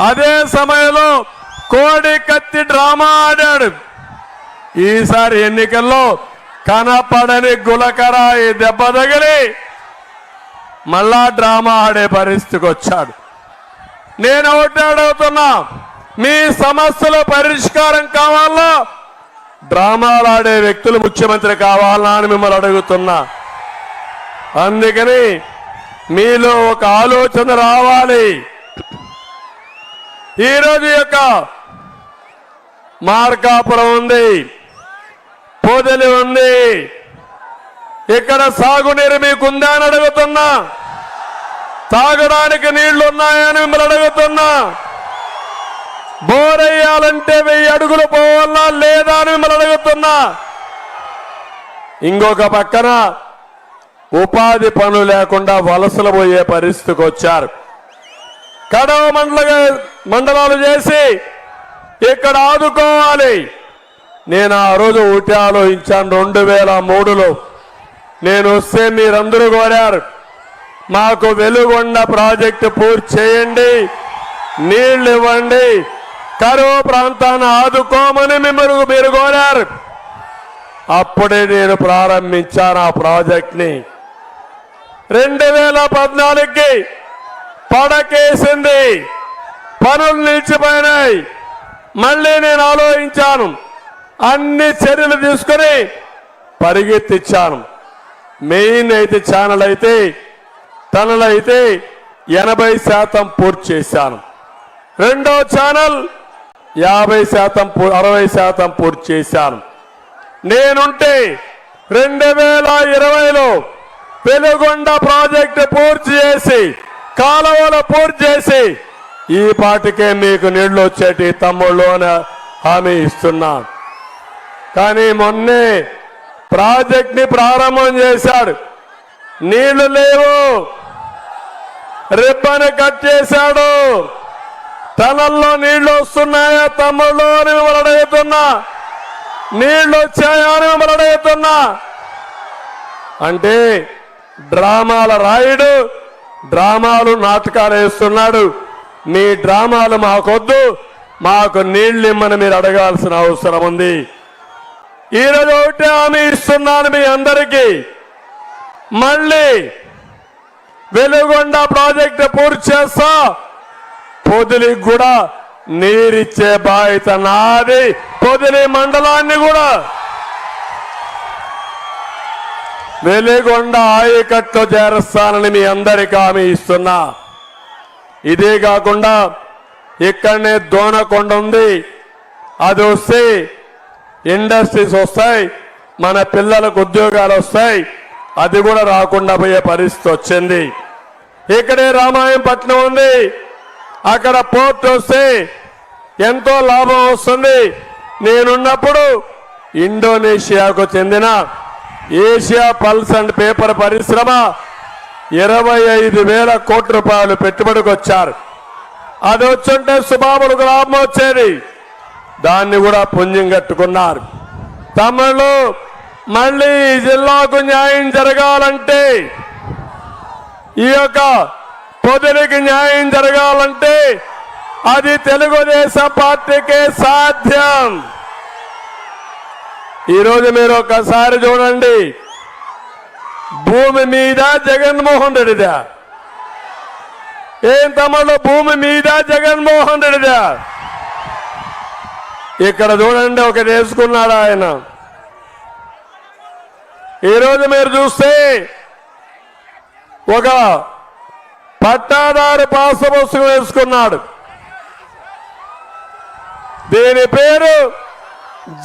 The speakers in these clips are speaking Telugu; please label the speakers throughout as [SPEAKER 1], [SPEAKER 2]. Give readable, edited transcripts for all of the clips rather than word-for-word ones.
[SPEAKER 1] అదే సమయంలో కోడి కత్తి డ్రామా ఆడాడు. ఈసారి ఎన్నికల్లో కనపడని గులకరాయి దెబ్బ తగిలి మళ్ళా డ్రామా ఆడే పరిస్థితికి వచ్చాడు. నేను ఒకటి అడుగుతున్నా, మీ సమస్యల పరిష్కారం కావాలా, డ్రామాలు ఆడే వ్యక్తులు ముఖ్యమంత్రి కావాలా అని మిమ్మల్ని అడుగుతున్నా. అందుకని మీలో ఒక ఆలోచన రావాలి. ఈరోజు యొక్క మార్కాపురం ఉంది, పొదలి ఉంది, ఇక్కడ సాగునీరు మీకుందా అని అడుగుతున్నా. తాగడానికి నీళ్లు ఉన్నాయని మిమ్మల్ని అడుగుతున్నా. బోరయ్యాలంటే 1000 అడుగులు పోవాలా లేదా అని మిమ్మల్ని అడుగుతున్నా. ఇంకొక పక్కన ఉపాధి పనులు లేకుండా వలసలు పోయే పరిస్థితికి వచ్చారు. కడవ మండలాలు చేసి ఇక్కడ ఆదుకోవాలి. నేను ఆ రోజు ఒకటి ఆలోచించాను. 2003లో నేను వస్తే మీరందరూ కోరారు, మాకు వెలుగొండ ప్రాజెక్టు పూర్తి చేయండి, నీళ్లు ఇవ్వండి, కరువు ప్రాంతాన్ని ఆదుకోమని మీరు కోరారు. అప్పుడే నేను ప్రారంభించాను ఆ ప్రాజెక్ట్ని. 2014కి పడకేసింది, పనులు నిలిచిపోయినాయి. మళ్ళీ నేను ఆలోచించాను, అన్ని చర్యలు తీసుకుని పరిగెత్తిచ్చాను. మెయిన్ అయితే ఛానల్ అయితే టనల్ అయితే 80% పూర్తి చేశాను. రెండో ఛానల్ 50% 60% పూర్తి చేశాను. నేనుంటే 2020లో వెలుగొండ ప్రాజెక్టు పూర్తి చేసి కాలువలు పూర్తి చేసి ఈ పాటికే మీకు నీళ్లు వచ్చేటి తమ్ముళ్ళు అని హామీ ఇస్తున్నాను. కానీ మొన్నే ప్రాజెక్ట్ ని ప్రారంభం చేశాడు, నీళ్లు లేవు, రిబ్బన్ కట్ చేశాడు. టనల్లో నీళ్లు వస్తున్నాయా తమ్ముళ్ళు అని మిమ్మల్ని అడుగుతున్నా, నీళ్లు వచ్చాయా అని మిమ్మల్ని అడుగుతున్నా. అంటే డ్రామాల రాయుడు, డ్రామాలు నాటకాలు వేస్తున్నాడు. మీ డ్రామాలు మాకొద్దు, మాకు నీళ్లు ఇమ్మని మీరు అడగాల్సిన అవసరం ఉంది. ఈరోజు ఒకటి హామీ ఇస్తున్నాను మీ అందరికీ, మళ్ళీ వెలుగొండ ప్రాజెక్టు పూర్తి చేస్తా, పొదిలికి కూడా నీరిచ్చే బాధ్యత నాది. పొదిలి మండలాన్ని కూడా వెలుగొండ ఆయకట్లో చేరుస్తానని మీ అందరికీ హామీ ఇస్తున్నా. ఇదే కాకుండా ఇక్కడనే దోనకొండ ఉంది, అది వస్తే ఇండస్ట్రీస్ వస్తాయి, మన పిల్లలకు ఉద్యోగాలు వస్తాయి. అది కూడా రాకుండా పోయే పరిస్థితి వచ్చింది. ఇక్కడే రామాయంపట్నం ఉంది, అక్కడ పోర్ట్ వస్తే ఎంతో లాభం వస్తుంది. నేనున్నప్పుడు ఇండోనేషియాకు చెందిన ఏషియా పల్స్ అండ్ పేపర్ పరిశ్రమ 25,000 కోట్ల రూపాయలు పెట్టుబడికి వచ్చారు. అది వచ్చుంటే సుబాబులకు లాభం వచ్చేది, దాన్ని కూడా పుణ్యం కట్టుకున్నారు. తమిళు మళ్ళీ ఈ జిల్లాకు న్యాయం జరగాలంటే, ఈ యొక్క పొదిలికి న్యాయం జరగాలంటే అది తెలుగుదేశం పార్టీకే సాధ్యం. ఈరోజు మీరు ఒకసారి చూడండి, భూమి మీద జగన్మోహన్ రెడ్డిదా? ఏం తమ్ముళ్ళు, భూమి మీద జగన్మోహన్ రెడ్డిదా? ఇక్కడ చూడండి, ఒకటి వేసుకున్నాడు ఆయన. ఈరోజు మీరు చూస్తే ఒక పట్టాదారు పాస్ పుస్తకం వేసుకున్నాడు. దీని పేరు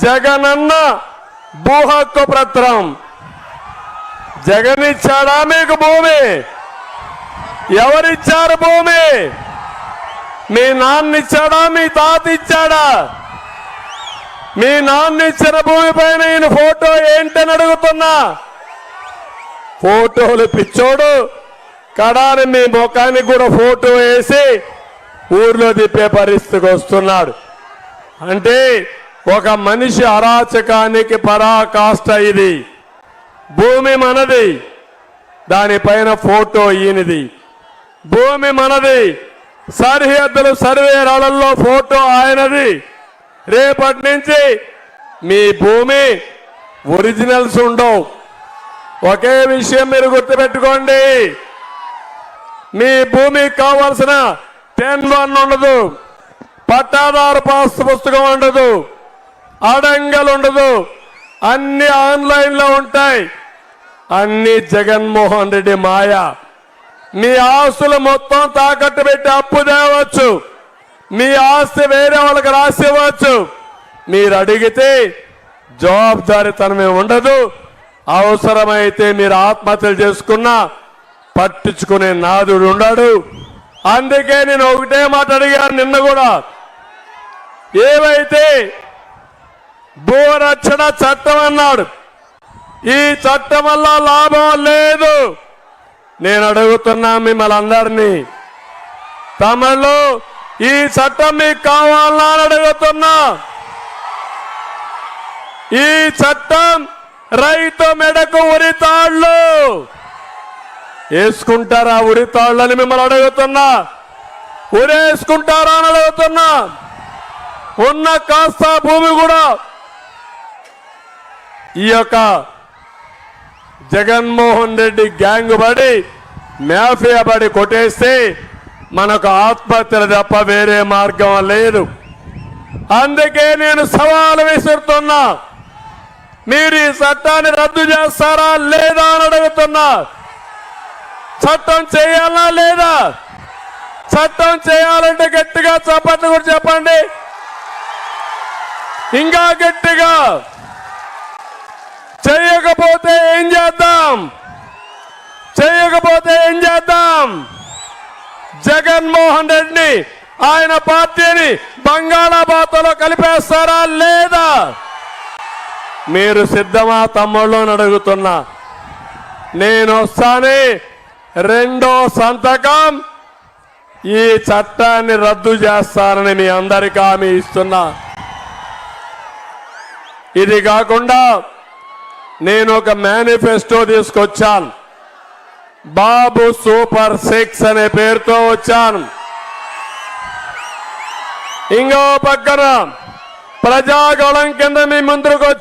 [SPEAKER 1] జగనన్న భూ హక్కు పత్రం. జగన్ ఇచ్చాడా మీకు భూమి? ఎవరిచ్చారు భూమి? మీ నాన్న ఇచ్చాడా, మీ తాత ఇచ్చాడా? మీ నాన్న ఇచ్చిన భూమి పైన ఈయన ఫోటో ఏంటని అడుగుతున్నా. ఫోటోలు పిచ్చోడు, కడాని మీ ముఖానికి కూడా ఫోటో వేసి ఊర్లో తిప్పే పరిస్థితికి వస్తున్నాడు. అంటే ఒక మనిషి అరాచకానికి పరాకాష్ట ఇది. భూమి మనది, దానిపైన ఫోటో ఈయనది. భూమి మనది, సరిహద్దులు సర్వేరాళ్లలో ఫోటో ఆయనది. రేపటి నుంచి మీ భూమి ఒరిజినల్స్ ఉండవు. ఒకే విషయం మీరు గుర్తుపెట్టుకోండి, మీ భూమికి కావాల్సిన 10-1 ఉండదు, పట్టాదారు పాస్ పుస్తకం ఉండదు, అడంగలు ఉండదు, అన్ని ఆన్లైన్లో ఉంటాయి. అన్ని జగన్మోహన్ రెడ్డి మాయ. మీ ఆస్తులు మొత్తం తాకట్టు పెట్టి అప్పు తేవచ్చు, మీ ఆస్తి వేరే వాళ్ళకి రాసివ్వచ్చు. మీరు అడిగితే జవాబుదారీతనమే ఉండదు. అవసరమైతే మీరు ఆత్మహత్యలు చేసుకున్నా పట్టించుకునే నాదుడు ఉన్నాడు. అందుకే నేను ఒకటే మాట అడిగాను నిన్న కూడా, ఏవైతే భూరక్షణ చట్టం అన్నాడు, ఈ చట్టం వల్ల లాభం లేదు. నేను అడుగుతున్నా మిమ్మల్ని అందరినీ, తమలో ఈ చట్టం మీకు కావాలా అని అడుగుతున్నా. ఈ చట్టం రైతు మెడకు ఉరితాళ్లు వేసుకుంటారా? ఉరితాళ్ళని మిమ్మల్ని అడుగుతున్నా. ఉరేసుకుంటారా అని అడుగుతున్నా. ఉన్న కాస్త భూమి కూడా ఈ యొక్క జగన్మోహన్ రెడ్డి గ్యాంగ్ పడి మాఫియా పడి కొట్టేస్తే మనకు ఆత్మహత్యలు తప్ప వేరే మార్గం లేదు. అందుకే నేను సవాలు విసురుతున్నా, మీరు ఈ చట్టాన్ని రద్దు చేస్తారా లేదా అని అడుగుతున్నా. చట్టం చేయాలా లేదా? చట్టం చేయాలంటే గట్టిగా చప్పట్లు కూడా చెప్పండి, ఇంకా గట్టిగా. చేయకపోతే ఏం చేద్దాం? చేయకపోతే ఏం చేద్దాం? జగన్మోహన్ రెడ్డిని ఆయన పార్టీని బంగాళాఖాతంలో కలిపేస్తారా లేదా? మీరు సిద్ధమా తమ్ముళ్ళు అని అడుగుతున్నా. నేను వస్తానే రెండో సంతకం ఈ చట్టాన్ని రద్దు చేస్తానని మీ అందరికీ హామీ ఇస్తున్నా. ఇది కాకుండా నేను ఒక మేనిఫెస్టో తీసుకొచ్చాను. బాబు సూపర్ 6 అనే పేరుతో వచ్చాను. ఇంకో పక్కన ప్రజాగళం కింద మీ ముందుకు